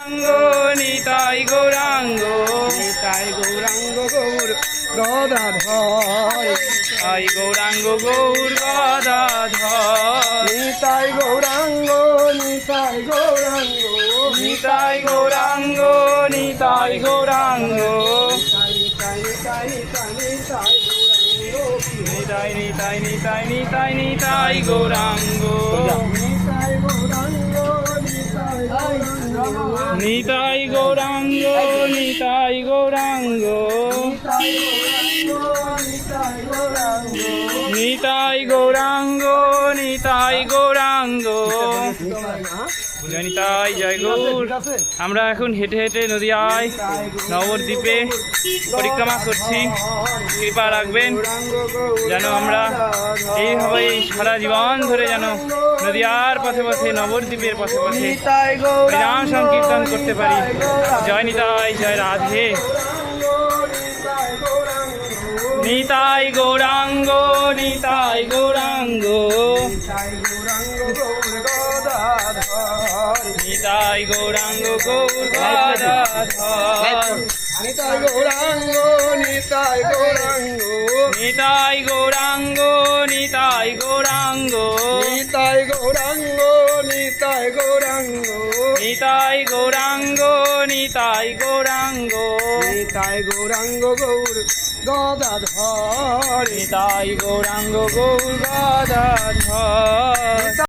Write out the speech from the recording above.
নিতাই গৌরাঙ্গ নিতাই গৌরাঙ্গ গৌর গদাধর নিতাই গৌরাঙ্গ গৌর গদাধর নিতাই গৌরাঙ্গ নিতাই গৌরাঙ্গ নিতাই গৌরাঙ্গ নিতাই গৌরাঙ্গ নিতাই নিতাই নিতাই নিতাই নিতাই গৌরাঙ্গ নিতাই গৌরাঙ্গ নিতাই গৌরাঙ্গ নিতাই গৌরাঙ্গ নিতাই গৌরাঙ্গ নিতাই জয় গৌর। আমরা এখন হেঁটে হেঁটে নদিয়ায় নবদ্বীপে পরিক্রমা করছি। কৃপা রাখবেন যেন আমরা এইভাবে সারা জীবন ধরে যেন নদিয়ার পথে পথে নবদ্বীপের পথে পথে নাম সংকীর্তন করতে পারি। জয় নিতাই জয় রাধে। নিতাই গৌরাঙ্গ নিতাই গৌরাঙ্গ নিতাই গৌরাঙ্গ গৌর গদাধর নিতাই গৌরাঙ্গ নিতাই গৌরাঙ্গ নিতাই গৌরাঙ্গ নিতাই গৌরাঙ্গ নিতাই গৌরাঙ্গ নিতাই গৌরাঙ্গ নিতাই গৌরাঙ্গ নিতাই গৌরাঙ্গ নিতাই গৌরাঙ্গ গৌর গদাধর নিতাই গৌরাঙ্গ গৌর গদাধর।